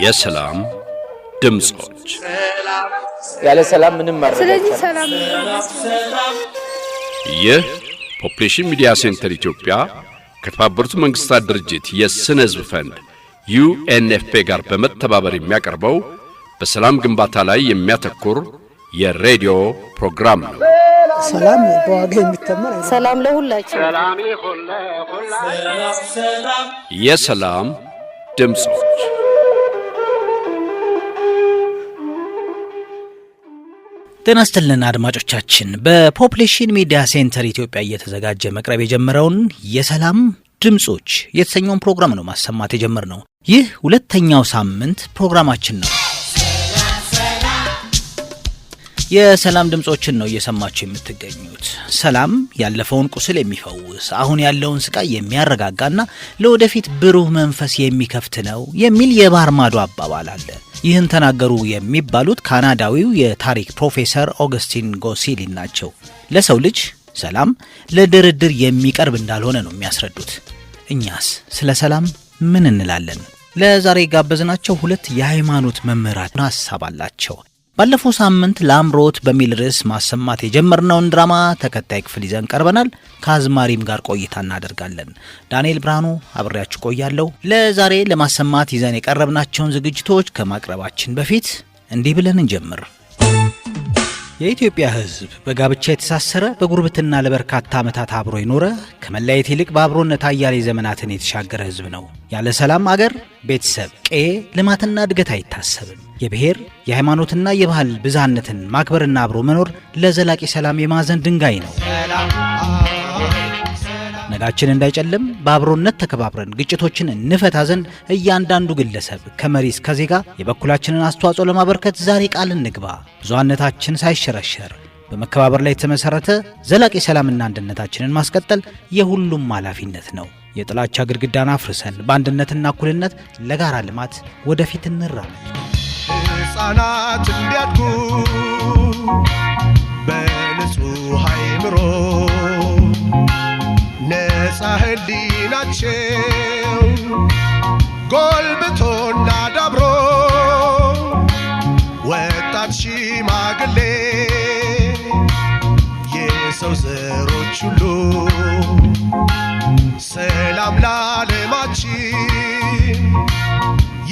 የሰላም ድምጾች ያለ ሰላም ምንም ማድረግ ስለዚህ ሰላም ይህ ፖፑሌሽን ሚዲያ ሴንተር ኢትዮጵያ ከተባበሩት መንግስታት ድርጅት የስነ ህዝብ ፈንድ UNFP ጋር በመተባበር የሚያቀርበው በሰላም ግንባታ ላይ የሚያተኩር የሬዲዮ ፕሮግራም ነው። ሰላም በዋጋ የሚተመን ሰላም ለሁላችን የሰላም ድምጾች ጤና ይስጥልን አድማጮቻችን። በፖፑሌሽን ሚዲያ ሴንተር ኢትዮጵያ እየተዘጋጀ መቅረብ የጀመረውን የሰላም ድምጾች የተሰኘውን ፕሮግራም ነው ማሰማት የጀመርነው። ይህ ሁለተኛው ሳምንት ፕሮግራማችን ነው። የሰላም ድምጾችን ነው እየሰማችሁ የምትገኙት። ሰላም ያለፈውን ቁስል የሚፈውስ አሁን ያለውን ስቃይ የሚያረጋጋና ለወደፊት ብሩህ መንፈስ የሚከፍት ነው የሚል የባህር ማዶ አባባል አለ። ይህን ተናገሩ የሚባሉት ካናዳዊው የታሪክ ፕሮፌሰር ኦገስቲን ጎሲሊን ናቸው። ለሰው ልጅ ሰላም ለድርድር የሚቀርብ እንዳልሆነ ነው የሚያስረዱት። እኛስ ስለ ሰላም ምን እንላለን? ለዛሬ ጋበዝናቸው ሁለት የሃይማኖት መምህራን ሐሳብ አላቸው። ባለፈው ሳምንት ላምሮት በሚል ርዕስ ማሰማት የጀመርነውን ድራማ ተከታይ ክፍል ይዘን ቀርበናል። ከአዝማሪም ጋር ቆይታ እናደርጋለን። ዳንኤል ብርሃኑ አብሬያችሁ ቆያለሁ። ለዛሬ ለማሰማት ይዘን የቀረብናቸውን ዝግጅቶች ከማቅረባችን በፊት እንዲህ ብለን እንጀምር። የኢትዮጵያ ሕዝብ በጋብቻ የተሳሰረ በጉርብትና ለበርካታ ዓመታት አብሮ የኖረ ከመለያየት ይልቅ በአብሮነት አያሌ ዘመናትን የተሻገረ ሕዝብ ነው። ያለ ሰላም አገር፣ ቤተሰብ፣ ቀዬ፣ ልማትና እድገት አይታሰብም። የብሔር የሃይማኖትና የባህል ብዝሃነትን ማክበርና አብሮ መኖር ለዘላቂ ሰላም የማዕዘን ድንጋይ ነው። ነጋችን እንዳይጨልም በአብሮነት ተከባብረን ግጭቶችን እንፈታ ዘንድ እያንዳንዱ ግለሰብ ከመሪ እስከ ዜጋ የበኩላችንን አስተዋጽኦ ለማበርከት ዛሬ ቃል እንግባ። ብዙሃነታችን ሳይሸረሸር በመከባበር ላይ የተመሰረተ ዘላቂ ሰላምና አንድነታችንን ማስቀጠል የሁሉም ኃላፊነት ነው። የጥላቻ ግድግዳን አፍርሰን በአንድነትና እኩልነት ለጋራ ልማት ወደፊት እንራመድ። ሕፃናት እንዲያድጉ በንጹህ አእምሮ ነፃ ሕሊናቸው ጎልብቶና ዳብሮ ወጣት ሽማግሌ የሰው ዘሮች ሁሉ ሰላም ለዓለማችን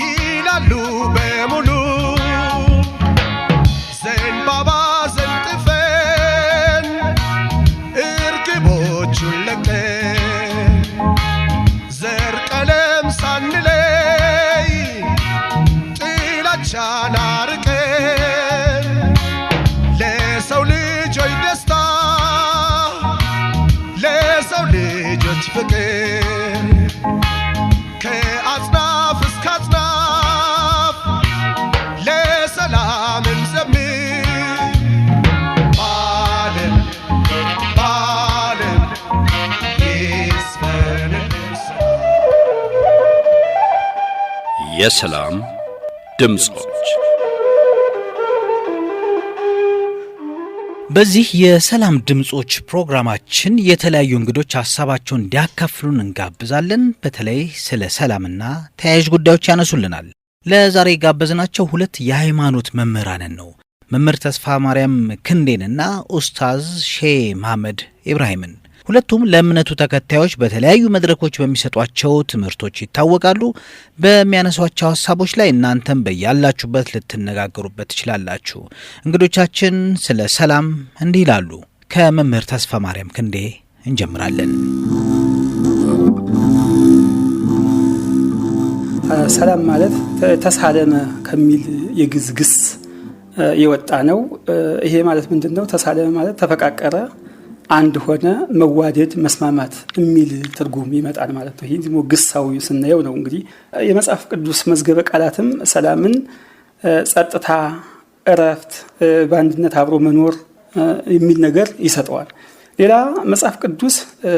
ይላሉ በሙሉ። ዘንባባ ዘንጥፈን እርግቦቹን ለቀን ዘር ቀለም ሳንለይ ጥላቻን አርቀን ለሰው ልጆች ደስታ ለሰው ልጆች ፍቅር ከአጽናፍ እስከ አጽናፍ ለሰላም እንዘምር። በዓለም ይስፈንልን የሰላም ድምጾች። በዚህ የሰላም ድምጾች ፕሮግራማችን የተለያዩ እንግዶች ሐሳባቸውን እንዲያካፍሉን እንጋብዛለን። በተለይ ስለ ሰላምና ተያያዥ ጉዳዮች ያነሱልናል። ለዛሬ ጋበዝናቸው ሁለት የሃይማኖት መምህራንን ነው። መምህር ተስፋ ማርያም ክንዴንና ኡስታዝ ሼህ መሐመድ ኢብራሂምን። ሁለቱም ለእምነቱ ተከታዮች በተለያዩ መድረኮች በሚሰጧቸው ትምህርቶች ይታወቃሉ። በሚያነሷቸው ሐሳቦች ላይ እናንተም በያላችሁበት ልትነጋገሩበት ትችላላችሁ። እንግዶቻችን ስለ ሰላም እንዲህ ይላሉ። ከመምህር ተስፋ ማርያም ክንዴ እንጀምራለን። ሰላም ማለት ተሳለመ ከሚል የግዕዝ ግስ የወጣ ነው። ይሄ ማለት ምንድነው? ተሳለመ ማለት ተፈቃቀረ፣ አንድ ሆነ፣ መዋደድ፣ መስማማት የሚል ትርጉም ይመጣል ማለት ነው። ይህ ደግሞ ግሳዊ ስናየው ነው። እንግዲህ የመጽሐፍ ቅዱስ መዝገበ ቃላትም ሰላምን፣ ጸጥታ፣ እረፍት፣ በአንድነት አብሮ መኖር የሚል ነገር ይሰጠዋል። ሌላ መጽሐፍ ቅዱስ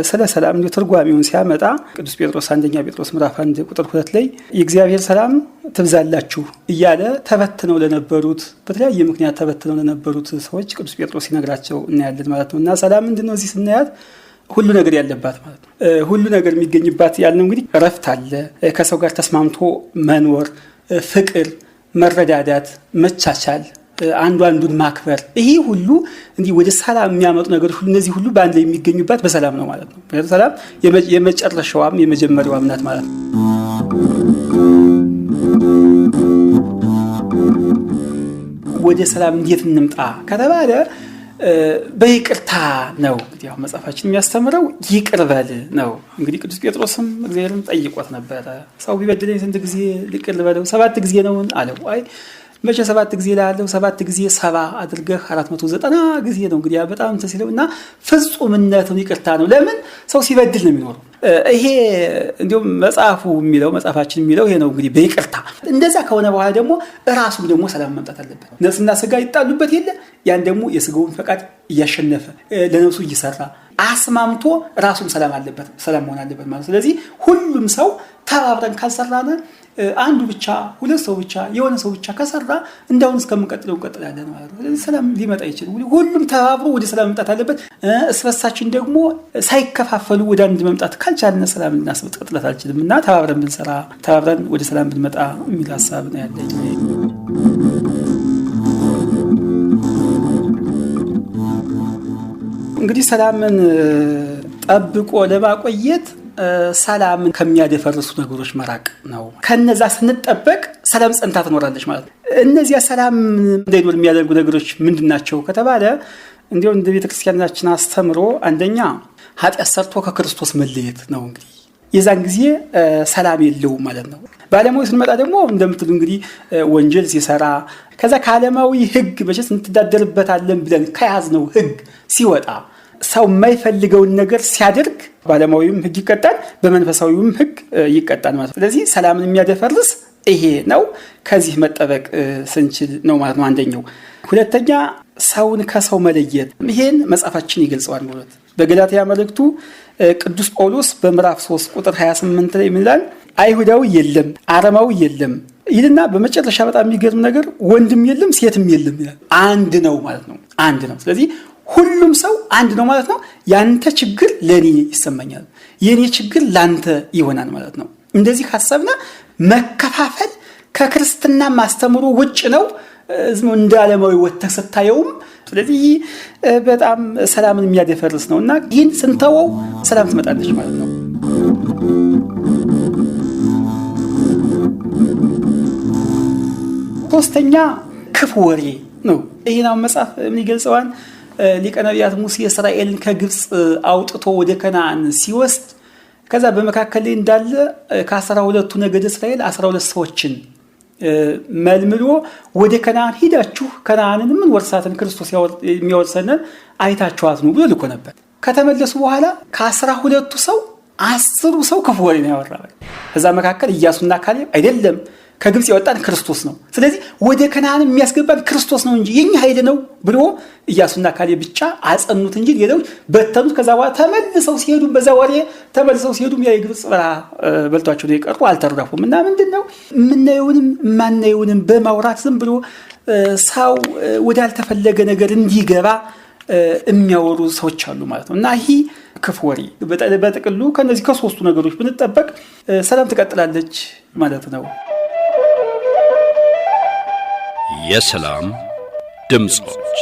ስለ ሰላም እንደ ትርጓሜውን ሲያመጣ ቅዱስ ጴጥሮስ አንደኛ ጴጥሮስ ምዕራፍ 1 ቁጥር 2 ላይ የእግዚአብሔር ሰላም ትብዛላችሁ እያለ ተበትነው ለነበሩት በተለያየ ምክንያት ተበትነው ለነበሩት ሰዎች ቅዱስ ጴጥሮስ ሲነግራቸው እናያለን ማለት ነው። እና ሰላም ምንድነው? እዚህ ስናያት ሁሉ ነገር ያለባት ማለት ነው። ሁሉ ነገር የሚገኝባት ያልነው እንግዲህ እረፍት አለ፣ ከሰው ጋር ተስማምቶ መኖር፣ ፍቅር፣ መረዳዳት፣ መቻቻል፣ አንዱ አንዱን ማክበር ይሄ ሁሉ እንዲህ ወደ ሰላም የሚያመጡ ነገሮች ሁሉ እነዚህ ሁሉ በአንድ ላይ የሚገኙባት በሰላም ነው ማለት ነው። ምክንያቱም ሰላም የመጨረሻዋም የመጀመሪያዋም ናት ማለት ነው። ወደ ሰላም እንዴት እንምጣ ከተባለ በይቅርታ ነው። እንግዲህ ያው መጽሐፋችን የሚያስተምረው ይቅር በል ነው። እንግዲህ ቅዱስ ጴጥሮስም እግዚአብሔርን ጠይቆት ነበረ። ሰው ቢበድለኝ ስንት ጊዜ ይቅር ልበለው? 7 ጊዜ ነው አለው። አይ መቼ 7 ጊዜ ላለው 7 ጊዜ 70 አድርገህ 490 ጊዜ ነው። እንግዲህ በጣም እንትን ሲለው እና ፍጹምነቱን ይቅርታ ነው። ለምን ሰው ሲበድል ነው የሚኖረው። ይሄ እንዲሁም መጽሐፋችን የሚለው ይሄ ነው። እንግዲህ በይቅርታ እንደዛ ከሆነ በኋላ ደግሞ ራሱም ደግሞ ሰላም መምጣት አለበት። ነፍስና ስጋ ይጣሉበት የለ ያን ደግሞ የስጋውን ፈቃድ እያሸነፈ ለነፍሱ እየሰራ አስማምቶ ራሱም ሰላም መሆን አለበት ማለት። ስለዚህ ሁሉም ሰው ተባብረን ካልሰራነ አንዱ ብቻ ሁለት ሰው ብቻ የሆነ ሰው ብቻ ከሰራ እንዳውን እስከምንቀጥለው እንቀጥላለን ማለት ነው። ስለዚህ ሰላም ሊመጣ ይችላል። ሁሉም ተባብሮ ወደ ሰላም መምጣት አለበት። እስበሳችን ደግሞ ሳይከፋፈሉ ወደ አንድ መምጣት ካልቻልን ሰላም ልናስቀጥላት አልችልም እና ተባብረን ብንሰራ ተባብረን ወደ ሰላም ብንመጣ የሚል ሐሳብ ነው ያለኝ። እንግዲህ ሰላምን ጠብቆ ለማቆየት ሰላምን ከሚያደፈርሱ ነገሮች መራቅ ነው። ከነዛ ስንጠበቅ ሰላም ጸንታ ትኖራለች ማለት ነው። እነዚያ ሰላም እንዳይኖር የሚያደርጉ ነገሮች ምንድናቸው ከተባለ እንዲያው እንደ ቤተክርስቲያናችን አስተምሮ አንደኛ ኃጢአት ሰርቶ ከክርስቶስ መለየት ነው። እንግዲህ የዛን ጊዜ ሰላም የለውም ማለት ነው። በዓለማዊ ስንመጣ ደግሞ እንደምትሉ እንግዲህ ወንጀል ሲሰራ ከዛ ከዓለማዊ ሕግ መቼስ እንትዳደርበታለን ብለን ከያዝነው ሕግ ሲወጣ ሰው የማይፈልገውን ነገር ሲያደርግ በዓለማዊም ሕግ ይቀጣል፣ በመንፈሳዊም ሕግ ይቀጣል ማለት ነው። ስለዚህ ሰላምን የሚያደፈርስ ይሄ ነው። ከዚህ መጠበቅ ስንችል ነው ማለት ነው አንደኛው። ሁለተኛ ሰውን ከሰው መለየት፣ ይሄን መጽሐፋችን ይገልጸዋል ማለት በገላትያ መልእክቱ ቅዱስ ጳውሎስ በምዕራፍ 3 ቁጥር 28 ላይ ምን ይላል? አይሁዳዊ የለም አረማዊ የለም ይልና በመጨረሻ በጣም የሚገርም ነገር ወንድም የለም ሴትም የለም ይላል። አንድ ነው ማለት ነው። አንድ ነው። ስለዚህ ሁሉም ሰው አንድ ነው ማለት ነው። ያንተ ችግር ለኔ ይሰማኛል፣ የኔ ችግር ላንተ ይሆናል ማለት ነው። እንደዚህ ሐሳብና መከፋፈል ከክርስትና ማስተምሮ ውጭ ነው። እንደ ዓለማዊ ወጥተህ ስታየውም ስለዚህ በጣም ሰላምን የሚያደፈርስ ነውና ይህን ስንተወው ሰላም ትመጣለች ማለት ነው። ሶስተኛ ክፉ ወሬ ነው። ይሄን መጽሐፍ ምን ይገልጸዋል? ሊቀ ነቢያት ሙሴ እስራኤልን ከግብጽ አውጥቶ ወደ ከነዓን ሲወስድ ከዛ በመካከል ላይ እንዳለ ከ12ቱ ነገደ እስራኤል 12 ሰዎችን መልምሎ ወደ ከነዓን ሂዳችሁ ከነዓንን ምን ወርሳትን ክርስቶስ የሚያወርሰንን አይታችኋት ነው ብሎ ልኮ ነበር። ከተመለሱ በኋላ ከ12ቱ ሰው 10ሩ ሰው ክፉ ወሬ ነው ያወራው። ከዛ መካከል ኢያሱና ካሌብ አይደለም ከግብጽ ያወጣን ክርስቶስ ነው፣ ስለዚህ ወደ ከነዓን የሚያስገባን ክርስቶስ ነው እንጂ የኛ ኃይል ነው ብሎ ኢያሱና ካሌብ ብቻ አጸኑት እንጂ ሌሎች በተኑት። ከዛ በኋላ ተመልሰው ሲሄዱ በዛ ወሬ ተመልሰው ሲሄዱ የግብጽ በረሃ በልቷቸው ነው የቀሩ፣ አልተረፉም። እና ምንድነው የምናየውንም ማናየውንም በማውራት ዝም ብሎ ሰው ወዳልተፈለገ ነገር እንዲገባ የሚያወሩ ሰዎች አሉ ማለት ነው። እና ይሄ ክፉ ወሬ በጥቅሉ ከነዚህ ከሶስቱ ነገሮች ብንጠበቅ ሰላም ትቀጥላለች ማለት ነው። የሰላም ድምጾች።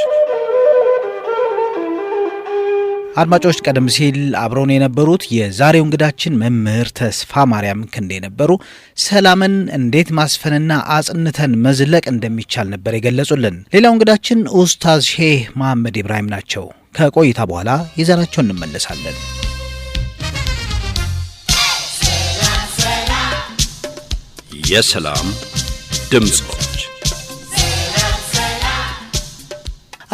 አድማጮች ቀደም ሲል አብረውን የነበሩት የዛሬው እንግዳችን መምህር ተስፋ ማርያም ክንዴ ነበሩ። ሰላምን እንዴት ማስፈንና አጽንተን መዝለቅ እንደሚቻል ነበር የገለጹልን። ሌላው እንግዳችን ኡስታዝ ሼህ መሐመድ ኢብራሂም ናቸው። ከቆይታ በኋላ ይዘናቸው እንመለሳለን። የሰላም ድምጾች።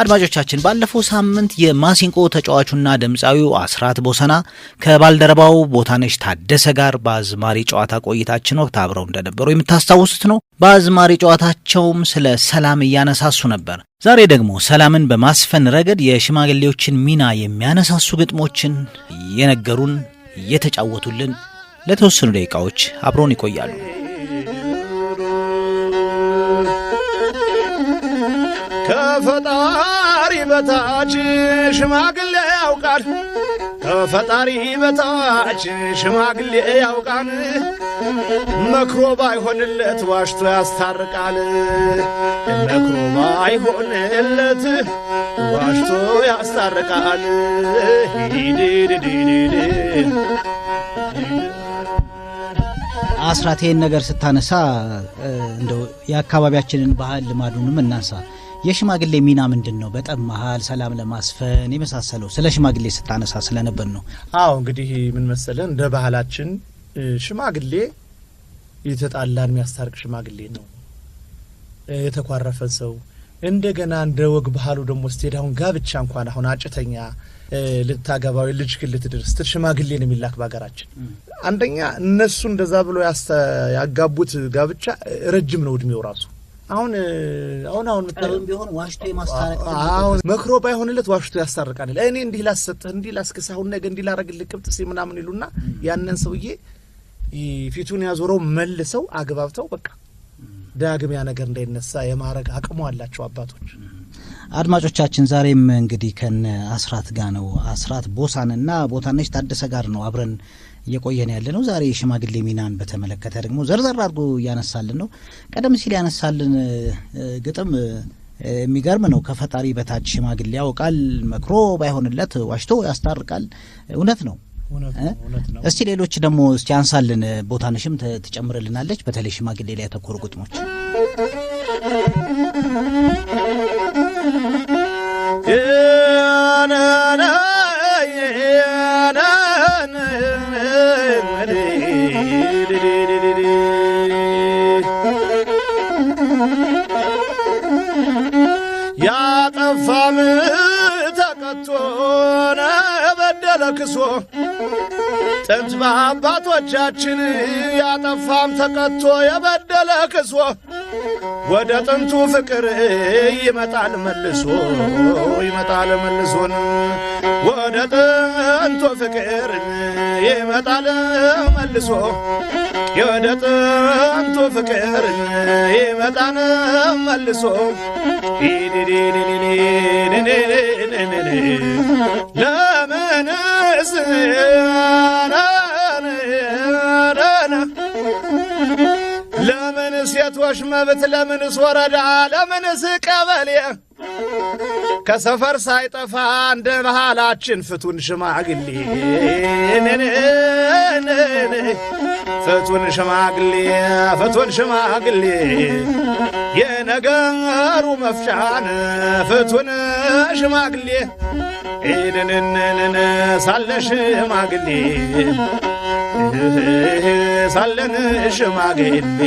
አድማጮቻችን ባለፈው ሳምንት የማሲንቆ ተጫዋቹና ድምፃዊው አስራት ቦሰና ከባልደረባው ቦታነሽ ታደሰ ጋር በአዝማሪ ጨዋታ ቆይታችን ወቅት አብረው እንደነበሩ የምታስታውሱት ነው። በአዝማሪ ጨዋታቸውም ስለ ሰላም እያነሳሱ ነበር። ዛሬ ደግሞ ሰላምን በማስፈን ረገድ የሽማግሌዎችን ሚና የሚያነሳሱ ግጥሞችን እየነገሩን እየተጫወቱልን ለተወሰኑ ደቂቃዎች አብረውን ይቆያሉ። ከፈጣሪ በታች ሽማግሌ ያውቃል፣ ከፈጣሪ በታች ሽማግሌ ያውቃል። መክሮ ባይሆንለት ዋሽቶ ያስታርቃል መክሮ ባይሆንለት ዋሽቶ ያስታርቃል አስራቴን ነገር ስታነሳ እንደው የአካባቢያችንን ባህል ልማዱንም እናንሳ የሽማግሌ ሚና ምንድነው በጣም መሃል ሰላም ለማስፈን የመሳሰለው ስለ ሽማግሌ ስታነሳ ስለነበር ነው አዎ እንግዲህ ምን መሰለን እንደ ባህላችን ሽማግሌ የተጣላን የሚያስታርቅ ሽማግሌ ነው የተቋረፈን ሰው እንደገና እንደ ወግ ባህሉ ደግሞ ስቴዳውን ጋብቻ እንኳን አሁን አጭተኛ ልታገባው ልጅ ክልት ድረስ ሽማግሌ ነው የሚላክ ባገራችን አንደኛ እነሱ እንደዛ ብሎ ያጋቡት ጋብቻ ረጅም ነው እድሜው ራሱ አሁን ምትረም ቢሆን ዋሽቶ የማስታረቅ አሁን መክሮ ባይሆንለት ዋሽቶ ያስታርቃል እኔ እንዲህ ላሰጥህ እንዲህ ላስከሳው ነገ እንዲህ ላረግልህ ቅብጥስ ምናምን ይሉና ያንን ሰውዬ ፊቱን ያዞረው መልሰው አግባብተው በቃ ዳግም ያ ነገር እንዳይነሳ የማረግ አቅሙ አላቸው አባቶች አድማጮቻችን ዛሬም እንግዲህ ከነ አስራት ጋር ነው አስራት ቦሳንና ቦታነሽ ታደሰ ጋር ነው አብረን እየቆየን ያለ ነው ዛሬ ሽማግሌ ሚናን በተመለከተ ደግሞ ዘርዘር አድርጎ ያነሳልን ነው ቀደም ሲል ያነሳልን ግጥም የሚገርም ነው ከፈጣሪ በታች ሽማግሌ ያውቃል መክሮ ባይሆንለት ዋሽቶ ያስታርቃል እውነት ነው እስቲ ሌሎች ደግሞ እስቲ አንሳልን ቦታነሽም ተጨምረልናለች በተለይ ሽማግሌ ላይ ተኮር ግጥሞች ያጠፋም ተቀጥቶ በደለክሶ ጥንት በአባቶቻችን ያጠፋም ተቀጥቶ የበደለክሶ ወደ ጥንቱ ፍቅር ይመጣል መልሶ ወደ ጥንቱ ፍቅር ይመጣል መልሶ ወደ ጥንቱ ፍቅር ይመጣል መልሶ ለምንስ ለምን ሴቶች መብት ለምንስ ወረዳ ለምንስ ቀበሌ ከሰፈር ሳይጠፋ እንደ ባህላችን ፍቱን ሽማግሌ ፍቱን ሽማግሌ የነገሩ መፍቻን ፍቱን ሽማግሌ ኢንንንን ሳለ ሽማግሌ ሳለን ሽማግሌ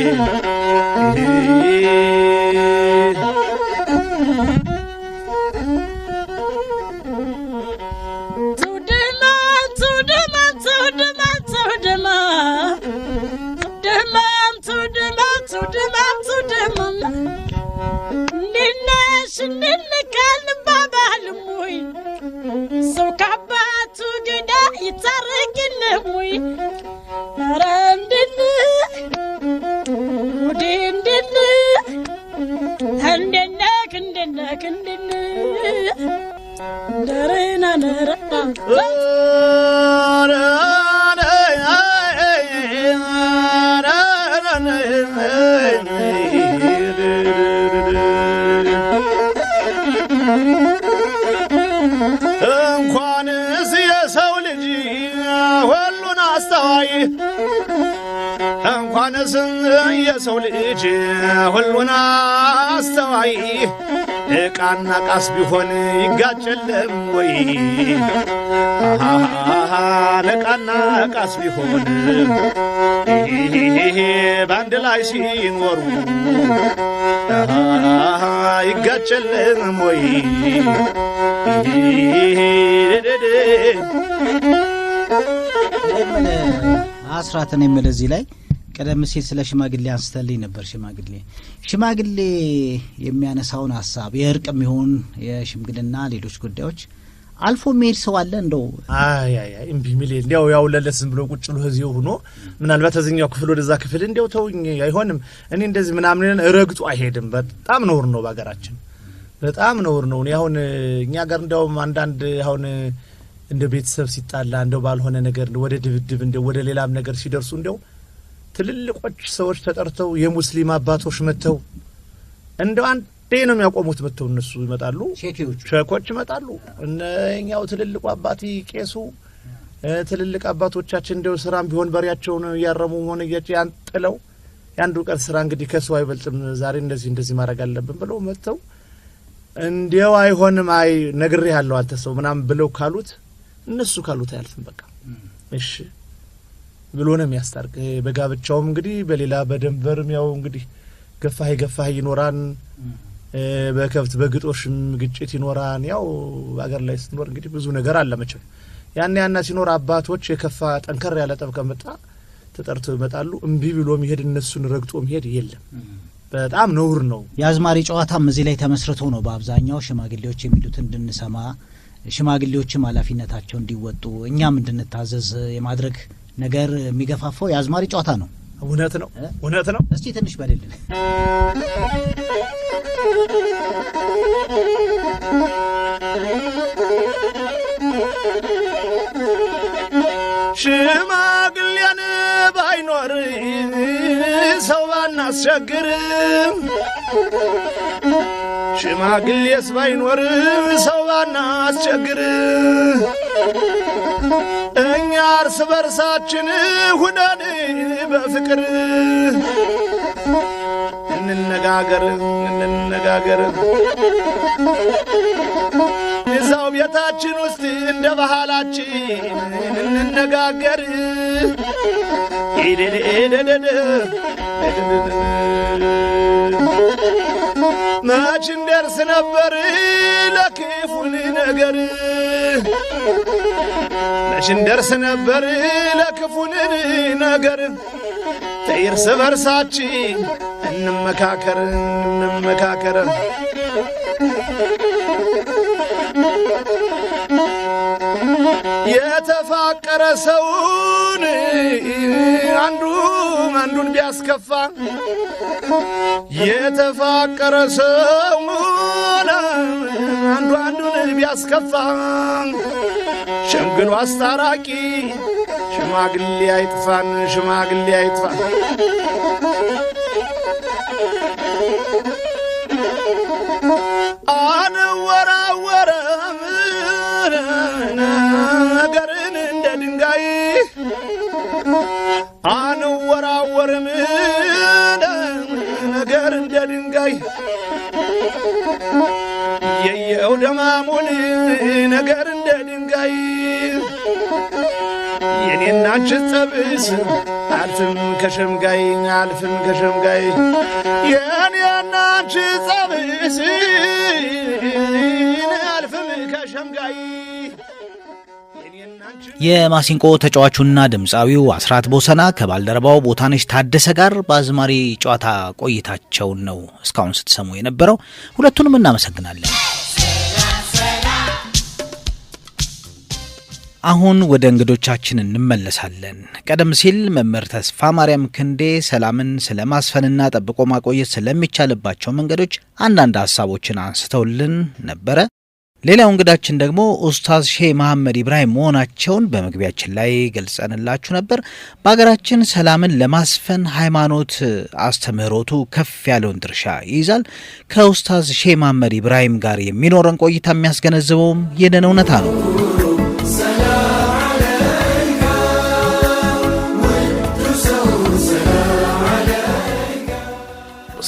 ሰው ካባቱ ገዳ ይታረግልህ ወይ ረንድን ወዲንድን እንደነክ ደረና ነራ እንኳንስ የሰው ልጅ ሁሉን አስተዋይ እንኳንስ የሰው ልጅ ሁሉን አስተዋይ ዕቃና ቃስ ቢሆን ይጋጨለም ወይ ዕቃና ቃስ ቢሆን በአንድ ላይ ሲኖሩ ይጋጨለም ወይ አስራትን የምለዚህ ላይ ቀደም ሲል ስለ ሽማግሌ አንስተልኝ ነበር ሽማግሌ የሚያነሳውን ሐሳብ የእርቅም ይሁን የሽምግልና ሌሎች ጉዳዮች አልፎ መሄድ ሰው አለ እንደው አይ እምቢ ሚል እንደው ያው ለለስም ብሎ ቁጭ ብሎ እዚው ሆኖ ምናልባት እዚህኛው ክፍል ወደዛ ክፍል እንደው ተውኝ አይሆንም እኔ እንደዚህ ምናምን ረግጡ አይሄድም በጣም ነውር ነው ባገራችን በጣም ነውር ነው አሁን እኛ ጋር እንደው አንዳንድ አሁን እንደ ቤተሰብ ሲጣላ እንደው ባልሆነ ነገር ወደ ድብድብ እንደው ወደ ሌላም ነገር ሲደርሱ እንደው ትልልቆች ሰዎች ተጠርተው የሙስሊም አባቶች መተው እንደው አንዴ ነው የሚያቆሙት መተው እነሱ ይመጣሉ ሼኮች ይመጣሉ እነኛው ትልልቁ አባቲ ቄሱ ትልልቅ አባቶቻችን እንደው ስራም ቢሆን በሪያቸው ነው ያረሙ ሆነ ያንጥለው ያንዱ ቀን ስራ እንግዲህ ከሰው አይበልጥም ዛሬ እንደዚህ ማድረግ አለብን ብለው መተው እንዴው አይሆንም አይ ነግሬ ያለው አንተ ሰው ምናም ብለው ካሉት እነሱ ካሉት አያልፍም በቃ እሺ ብሎ ነው የሚያስታርቅ በጋብቻውም እንግዲህ በሌላ በደንበርም ያው እንግዲህ ገፋህ ይኖራን በከብት በግጦሽም ግጭት ይኖራን ያው አገር ላይ ሲኖር እንግዲህ ብዙ ነገር አለ መቼም ያና ሲኖር አባቶች የከፋ ጠንከር ያለ ጠብ ከመጣ ተጠርተው ይመጣሉ እምቢ ብሎ መሄድ እነሱን ረግጦ መሄድ የለም በጣም ነውር ነው ያዝማሪ ጨዋታም እዚህ ላይ ተመስርቶ ነው በአብዛኛው ሽማግሌዎች የሚሉት እንድንሰማ ሽማግሌዎችም ኃላፊነታቸውን እንዲወጡ እኛም እንድንታዘዝ የማድረግ ነገር የሚገፋፋው ያዝማሪ ጨዋታ ነው እውነት ነው እስቲ ትንሽ በልልን ሽማግሌን ባይኖር ሰው ባናስቸግር ሽማግሌስ ባይኖር ሰው ባናስቸግር እኛ እርስ በርሳችን ሁነን በፍቅር እንነጋገር እዛው ቤታችን ውስጥ እንደ ባህላችን እንነጋገር መች እንደርስ ነበር ለክፉን ነገር መች እንደርስ ነበር ለክፉን ነገር እርስ በርሳችን እንመካከር የተፋቀረ ሰውን አንዱን ቢያስከፋ የተፋቀረ ሰውን አንዱን ቢያስከፋ ሸምግሎ አስታራቂ ሽማግሌ አይጥፋን አንወራወረም ነገርን እንደ ድንጋይ አንወራወርም ነገር እንደ ድንጋይ የየው ደማሙን ነገር እንደ ድንጋይ የኔና አንቺ ጸብስ አልፍም ከሸምጋይ የኔና አንቺ ጸብስ አልፍም ከሸምጋይ የማሲንቆ ተጫዋቹና ድምፃዊው አስራት ቦሰና ከባልደረባው ቦታነሽ ታደሰ ጋር በአዝማሪ ጨዋታ ቆይታቸውን ነው እስካሁን ስትሰሙ የነበረው ሁለቱንም እናመሰግናለን አሁን ወደ እንግዶቻችን እንመለሳለን ቀደም ሲል መምህር ተስፋ ማርያም ክንዴ ሰላምን ስለማስፈንና ጠብቆ ማቆየት ስለሚቻልባቸው መንገዶች አንዳንድ ሐሳቦችን አንስተውልን ነበረ ሌላው እንግዳችን ደግሞ ኡስታዝ ሼህ መሐመድ ኢብራሂም መሆናቸውን በመግቢያችን ላይ ገልጸንላችሁ ነበር በአገራችን ሰላምን ለማስፈን ሃይማኖት አስተምህሮቱ ከፍ ያለውን ድርሻ ይይዛል ከኡስታዝ ሼህ መሐመድ ኢብራሂም ጋር የሚኖረን ቆይታ የሚያስገነዝበውም ይህንን እውነታ ነው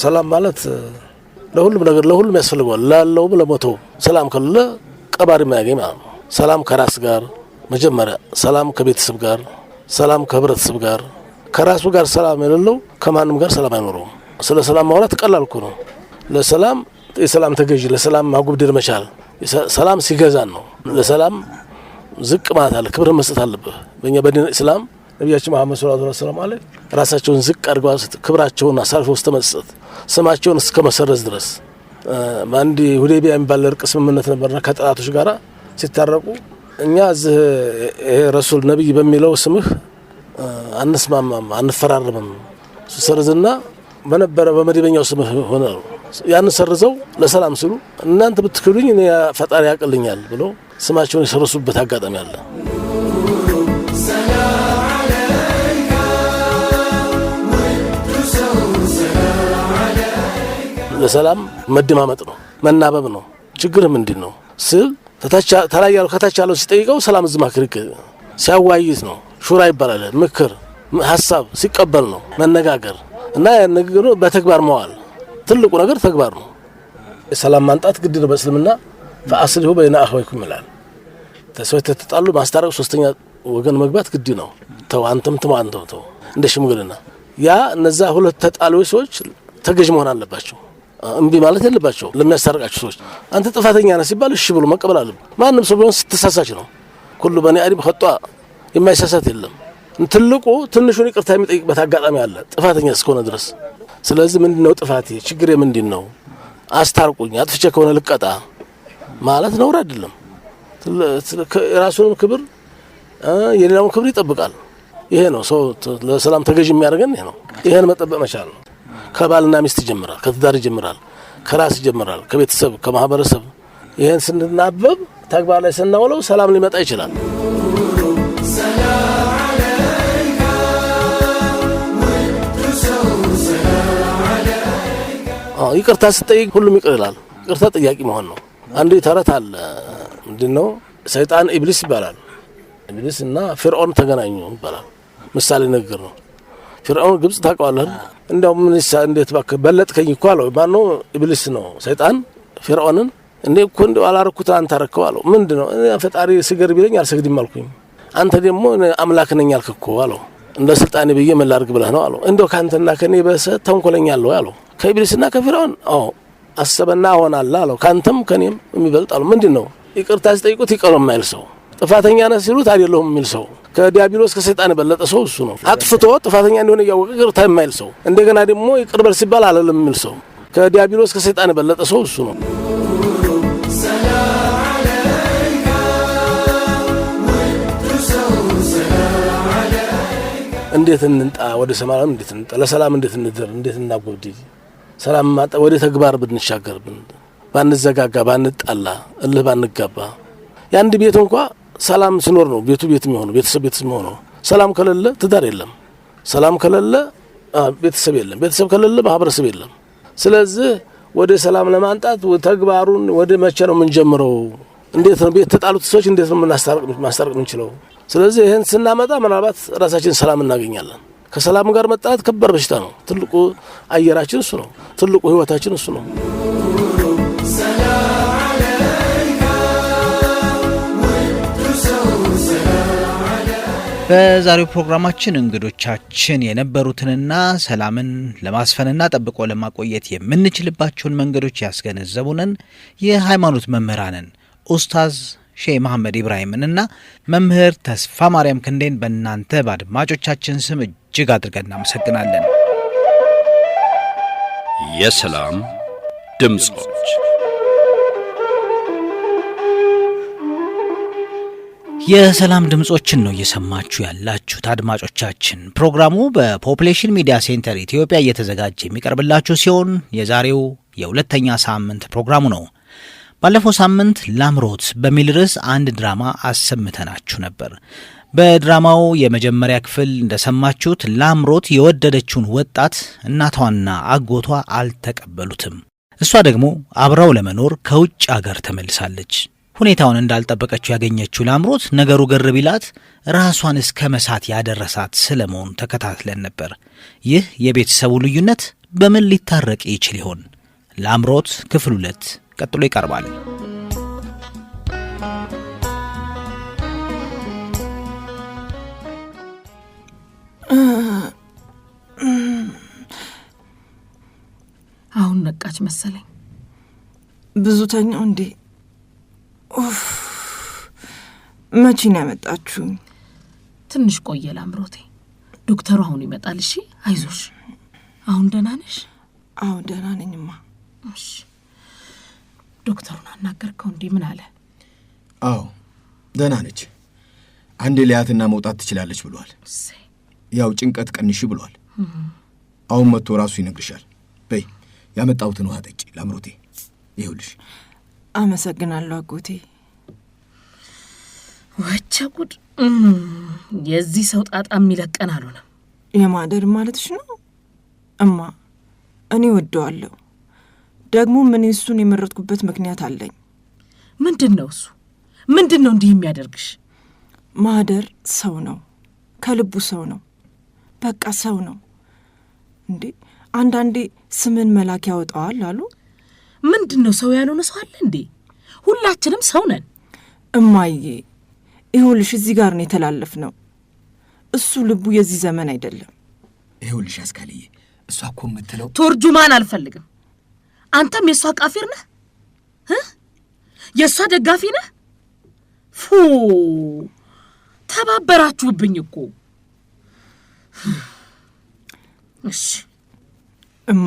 ሰላም ማለት ለሁሉም ነገር ለሁሉም ያስፈልጋል ላለው ለሞተው ሰላም ከሌለ ቀባሪ ማያገኝ ማለት ነው ሰላም ከራስ ጋር መጀመሪያ ሰላም ከቤተሰብ ጋር ሰላም ከህብረተሰብ ጋር ከራሱ ጋር ሰላም የሌለው ከማንም ጋር ሰላም አይኖርም ስለ ሰላም ማውራት ቀላል እኮ ነው ለሰላም የሰላም ተገዢ ለሰላም ማጉብደር መቻል ሰላም ሲገዛን ነው ለሰላም ዝቅ ማለት አለ ክብር መስጠት አለበት በእኛ በዲን እስላም ነብያችን መሐመድ ሰለላሁ ዐለይሂ ወሰለም አለ ራሳቸውን ዝቅ አድርገው ክብራቸውን አሳልፈው ተመስጠት ስማቸውን እስከ መሰረዝ ድረስ ማንዲ ሁዴቢያ የሚባል እርቅ ስምምነት ነበርና ከጠላቶች ጋራ ሲታረቁ እኛ ረሱል ነብይ በሚለው ስምህ አንስማማም አንፈራረምም ሲሰርዝና በነበረ በመዲበኛው ስምህ ሆነ ያን ሰርዘው ለሰላም ሲሉ እናንተ ብትክዱኝ እኔ ፈጣሪ ያቀልኛል ብሎ ስማቸውን የሰረሱበት አጋጣሚ አለ ለሰላም መደማመጥ ነው መናበብ ነው ችግር ምንድነው ስል ተላያሉ ከታች ያለው ሲጠይቀው ሰላም ዝማክሪክ ሲያዋይት ነው ሹራ ይባላል ምክር ሐሳብ ሲቀበል ነው መነጋገር እና ንግግሩ በተግባር መዋል ትልቁ ነገር ተግባር ነው ሰላም ማንጣት ግድ ነው በእስልምና فاصلحوا بين اخويكم ይላል ተሰውት ተጣሉ ማስታረቅ ሶስተኛ ወገን መግባት ግድ ነው ተው አንተም ተው እንደ ሽምግልና ያ እነዛ ሁለት ተጣሉዎች ሰዎች ተገዥ መሆን አለባቸው እንቢ ማለት የለባቸው ለሚያስታርቃቸው ሰዎች አንተ ጥፋተኛ ነህ ሲባል እሺ ብሎ መቀበል አለበት ማንንም ሰው ቢሆን ስትሳሳች ነው ሁሉ በኔ አሪም خطا የማይሳሳት የለም ትልቁ ትንሹን ይቅርታ የሚጠይቅበት አጋጣሚ አለ ጥፋተኛ እስከሆነ ድረስ ስለዚህ ምንድነው ጥፋቴ ችግሬ ምንድነው አስታርቁኝ አጥፍቼ ከሆነ ልቀጣ ማለት ነው አይደለም ራሱን ክብር የሌላውን ክብር ይጠብቃል ይሄ ነው ሰው ለሰላም ተገዥ የሚያደርገን ይሄ ነው ይሄን መጠበቅ መቻል ነው ከባልና ሚስት ይጀምራል ከትዳር ይጀምራል ከራስ ይጀምራል ከቤተሰብ ከማህበረሰብ ይሄን ስንናበብ ተግባር ላይ ስናውለው ሰላም ሊመጣ ይችላል ይቅርታ ስጠይቅ ሁሉም ይቅር ይላል ይቅርታ ጥያቄ መሆን ነው አንዴ ተረት አለ ምንድነው ሰይጣን ኢብሊስ ይባላል ኢብሊስ እና ፍርዖን ተገናኙ ይባላል ምሳሌ ነገር ነው ፍርዖን ግብጽ ታውቀዋለህ እንደው ምን እንዴት ባከ በለጥከኝ እኮ አለው ማነው ኢብሊስ ነው ሰይጣን ፍርዖንን እንዴ እኮ እንደው አላረኩት አንተ አረከው አለው ምንድነው ፈጣሪ ሲገር ቢለኝ አልሰግድም አልኩኝ አንተ ደግሞ አምላክ ነኝ አልከኮ አለው እንደ ስልጣኔ በየ መላርግ ብለህ ነው አለው እንደው ካንተና ከኔ በሰ ተንኮለኛለሁ አለው ከኢብሊስና ከፍርዖን አሰበና ሆናል አለው ካንተም ከኔም የሚበልጣሉ ምንድነው ይቅርታ ሲጠይቁት ይቀርም ማይል ሰው ጥፋተኛ ነህ ሲሉት አይደለም የሚል ሰው ከዲያብሎስ ከሰይጣን በለጠ ሰው እሱ ነው አጥፍቶ ጥፋተኛ እንደሆነ ያወቀ ይቅርታ የማይል ሰው እንደገና ደግሞ ይቅርበል ሲባል አላለም የሚል ሰው ከዲያብሎስ ከሰይጣን በለጠ ሰው እሱ ነው እንዴት እንንጣ ወደ ሰላም እንዴት እንንጣ ለሰላም እንዴት እንደር እንዴት እናጎብድ ሰላም ማጣ ወደ ተግባር ብንሻገር ባንዘጋጋ ባንጣላ እልህ ባንጋባ ያንድ ቤት እንኳን ሰላም ሲኖር ነው ቤቱ ቤት የሚሆነው ቤተሰብ የሚሆነው ሰላም ከሌለ ትዳር የለም ሰላም ከሌለ ቤተሰብ የለም ቤተሰብ ከሌለ ማህበረሰብ የለም ስለዚህ ወደ ሰላም ለማንጣት ተግባሩን ወደ መቼ ነው የምንጀምረው እንዴት ነው ቤት ተጣሉት ሰዎች እንዴት ነው ማስታረቅ የምንችለው ስለዚህ ይሄን ስናመጣ ምናልባት ራሳችን ሰላም እናገኛለን ከሰላም ጋር መጣት ከበር በሽታ ነው ትልቁ አየራችን እሱ ነው ትልቁ ህይወታችን እሱ ነው በዛሬው ፕሮግራማችን እንግዶቻችን የነበሩትንና ሰላምን ለማስፈንና ጠብቆ ለማቆየት የምንችልባቸውን መንገዶች ያስገነዘቡንን የሃይማኖት መምህራንን ኡስታዝ ሼህ መሐመድ ኢብራሂምንና መምህር ተስፋ ማርያም ክንዴን በእናንተ በአድማጮቻችን ስም እጅግ አድርገን እናመሰግናለን። የሰላም ድምጾች የሰላም ድምጾችን ነው እየሰማችሁ ያላችሁት አድማጮቻችን። ፕሮግራሙ በፖፑሌሽን ሚዲያ ሴንተር ኢትዮጵያ እየተዘጋጀ የሚቀርብላችሁ ሲሆን የዛሬው የሁለተኛ ሳምንት ፕሮግራሙ ነው። ባለፈው ሳምንት ላምሮት በሚል ርዕስ አንድ ድራማ አሰምተናችሁ ነበር። በድራማው የመጀመሪያ ክፍል እንደሰማችሁት ላምሮት የወደደችውን ወጣት እናቷና አጎቷ አልተቀበሉትም። እሷ ደግሞ አብራው ለመኖር ከውጭ አገር ተመልሳለች። ሁኔታውን እንዳልጠበቀችው ያገኘችው ላምሮት ነገሩ ገር ቢላት ራሷን እስከ መሳት ያደረሳት ስለመሆኑ ተከታትለን ነበር። ይህ የቤተሰቡ ልዩነት በምን ሊታረቅ ይችል ይሆን? ላምሮት ክፍል 2 ቀጥሎ ይቀርባል። አሁን ነቃች መሰለኝ። ብዙ ተኛው እንዴ? መቼ ነው ያመጣችሁ? ትንሽ ቆየ ላምሮቴ። ዶክተሩ አሁን ይመጣል። እሺ አይዞሽ። አሁን ደህና ነሽ? አዎ ደህና ነኝማ። እሺ ዶክተሩን አናገርከው እንዴ? ምን አለ? አዎ ደህና ነች። አንዴ ሊያትና መውጣት ትችላለች ብሏል። ያው ጭንቀት ቀንሽ ብሏል። አሁን መጥቶ ራሱ ይነግርሻል። በይ ያመጣሁትን ውሃ ጠጪ ላምሮቴ። ይኸውልሽ። አመሰግናለሁ አጎቴ። ወቸ ጉድ! የዚህ ሰው ጣጣ የሚለቀን አልሆነም። የማደር ማለትሽ ነው? እማ እኔ ወደዋለሁ፣ ደግሞ ምን እሱን የመረጥኩበት ምክንያት አለኝ። ምንድነው እሱ? ምንድነው እንዲህ የሚያደርግሽ? ማህደር ሰው ነው፣ ከልቡ ሰው ነው፣ በቃ ሰው ነው እንዴ። አንዳንዴ ስምን መላክ ያወጣዋል አሉ። ምንድነው ሰው ያልሆነ ሰው አለ እንዴ? ሁላችንም ሰው ነን። እማዬ ይኸውልሽ እዚህ ጋር ነው የተላለፍነው። እሱ ልቡ የዚህ ዘመን አይደለም። ይኸውልሽ አስካልዬ እሷ እኮ የምትለው ቶርጁማን አልፈልግም። አንተም የእሷ ቃፊር ነህ? የእሷ ደጋፊ ነህ? ፉ ተባበራችሁብኝ እኮ። እሺ እማ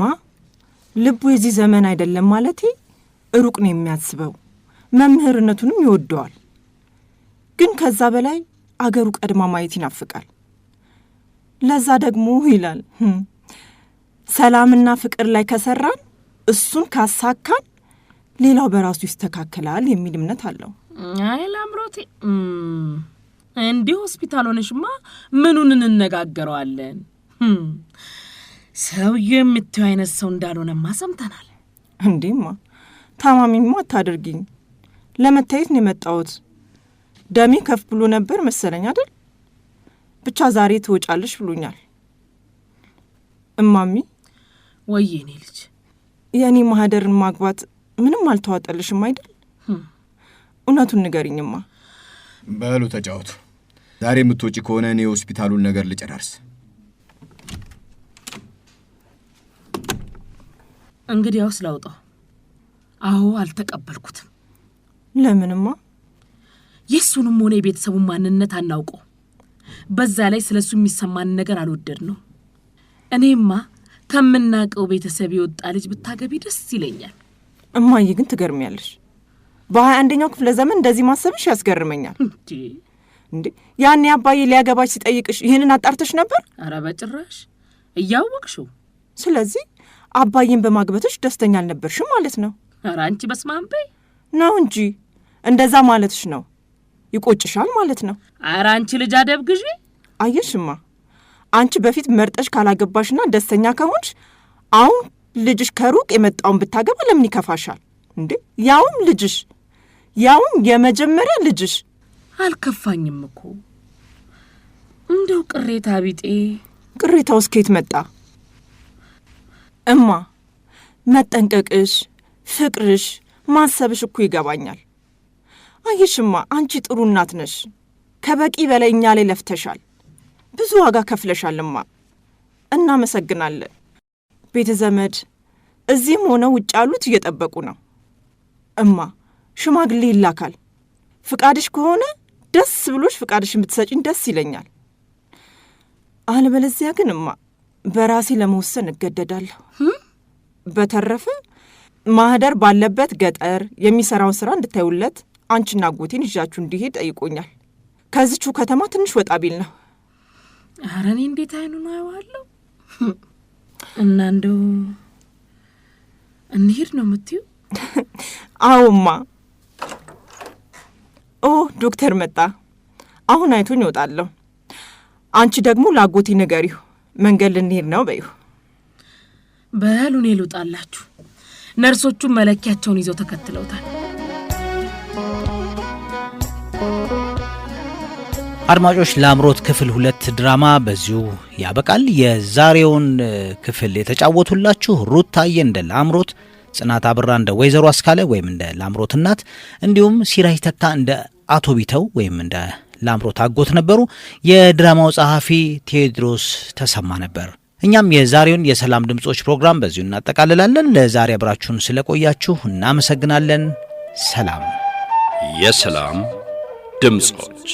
ልቡ የዚህ ዘመን አይደለም ማለቴ ሩቅ ነው የሚያስበው፣ መምህርነቱንም ይወደዋል። ግን ከዛ በላይ አገሩ ቀድማ ማየት ይናፍቃል። ለዛ ደግሞ ይላል ሰላምና ፍቅር ላይ ከሰራን እሱን ካሳካን ሌላው በራሱ ይስተካከላል የሚል እምነት አለው። አይ ላምሮቴ እንዲህ ሆስፒታል ሆነሽማ ምኑን እንነጋገረዋለን? ሰውዬው የምትይው አይነት ሰው እንዳልሆነማ ሰምተናል። እንዴማ ታማሚማ አታድርጊኝ። ለመታየት ነው የመጣሁት። ደሜ ከፍ ብሎ ነበር መሰለኝ አይደል? ብቻ ዛሬ ትወጫለሽ ብሎኛል። እማሚ ወይዬ እኔ ልጅ የኔ ማህደርን ማግባት ምንም አልተዋጠልሽም አይደል? እውነቱን ንገሪኝማ። በሉ ተጫወቱ። ዛሬ የምትወጪ ከሆነ እኔ ሆስፒታሉን ነገር ልጨራርስ። እንግዲያውስ ላውጣው። አዎ አልተቀበልኩትም። ለምንማ? የሱንም ሆነ የቤተሰቡን ማንነት አናውቀው። በዛ ላይ ስለሱ የሚሰማን ነገር አልወደድ ነው። እኔማ ከምናቀው ቤተሰብ የወጣ ልጅ ብታገቢ ደስ ይለኛል። እማዬ ግን ትገርሚያለሽ። በ21ኛው ክፍለ ዘመን እንደዚህ ማሰብሽ ያስገርመኛል። እንዴ ያኔ አባዬ ሊያገባሽ ሲጠይቅሽ ይሄንን አጣርተሽ ነበር? ኧረ በጭራሽ እያወቅሽው። ስለዚህ አባዬን በማግበትሽ ደስተኛ አልነበርሽም ማለት ነው? ኧረ አንቺ በስማም በይ ነው እንጂ እንደዛ ማለትሽ ነው። ይቆጭሻል ማለት ነው። ኧረ አንቺ ልጅ አደብ ግዢ። አየሽማ አንቺ በፊት መርጠሽ ካላገባሽና ደስተኛ ከሆንሽ አሁን ልጅሽ ከሩቅ የመጣውን ብታገባ ለምን ይከፋሻል እንዴ? ያውም ልጅሽ፣ ያውም የመጀመሪያ ልጅሽ። አልከፋኝም እኮ እንደው ቅሬታ ቢጤ። ቅሬታውስ ከየት መጣ? እማ መጠንቀቅሽ፣ ፍቅርሽ፣ ማሰብሽ እኮ ይገባኛል። አየሽማ አንቺ ጥሩ እናት ነሽ። ከበቂ በላይ እኛ ላይ ለፍተሻል። ብዙ ዋጋ ከፍለሻልማ። እናመሰግናለን። ቤተ ዘመድ እዚህም ሆነ ውጭ ያሉት እየጠበቁ ነው። እማ ሽማግሌ ይላካል። ፍቃድሽ ከሆነ ደስ ብሎሽ ፍቃድሽን ብትሰጪኝ ደስ ይለኛል። አለበለዚያ ግን እማ በራሴ ለመወሰን እገደዳለሁ። በተረፈ ማህደር ባለበት ገጠር የሚሰራውን ስራ እንድታዩለት አንቺና አጎቴን ይዣችሁ እንዲሄድ ጠይቆኛል። ከዚቹ ከተማ ትንሽ ወጣ ቢል ነው። ኧረ እኔ እንዴት አይኑን አየዋለሁ። እና እንደው እንሂድ ነው የምትይው? አዎማ። ዶክተር መጣ። አሁን አይቶኝ እወጣለሁ። አንቺ ደግሞ ለአጎቴ ንገሪው መንገድ ልንሄድ ነው በይው። በሉ እኔ ልውጣላችሁ። ነርሶቹም መለኪያቸውን ይዘው ተከትለውታል። አድማጮች ላምሮት ክፍል 2 ድራማ በዚሁ ያበቃል። የዛሬውን ክፍል የተጫወቱላችሁ ሩታዬ እንደ ላምሮት፣ ጽናት አብራ እንደ ወይዘሮ አስካለ ወይም እንደ ላምሮት እናት፣ እንዲሁም ሲራጅ ተካ እንደ አቶ ቢተው ወይም እንደ ላምሮት አጎት ነበሩ። የድራማው ጸሐፊ ቴዎድሮስ ተሰማ ነበር። እኛም የዛሬውን የሰላም ድምጾች ፕሮግራም በዚሁ እናጠቃልላለን። ለዛሬ አብራችሁን ስለቆያችሁ እናመሰግናለን። ሰላም። የሰላም ድምጾች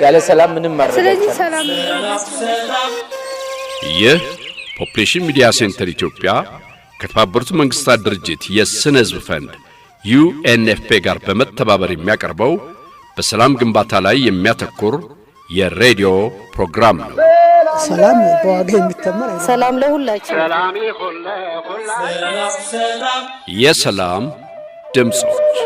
ያለ ሰላም ምንም ማድረግ። ስለዚህ ሰላም ይህ ፖፑሌሽን ሚዲያ ሴንተር ኢትዮጵያ ከተባበሩት መንግስታት ድርጅት የስነ ህዝብ ፈንድ ዩኤንኤፍፒ ጋር በመተባበር የሚያቀርበው በሰላም ግንባታ ላይ የሚያተኩር የሬዲዮ ፕሮግራም ነው። ሰላም በዋጋ የሚተመር ሰላም ለሁላችን። የሰላም ድምጾች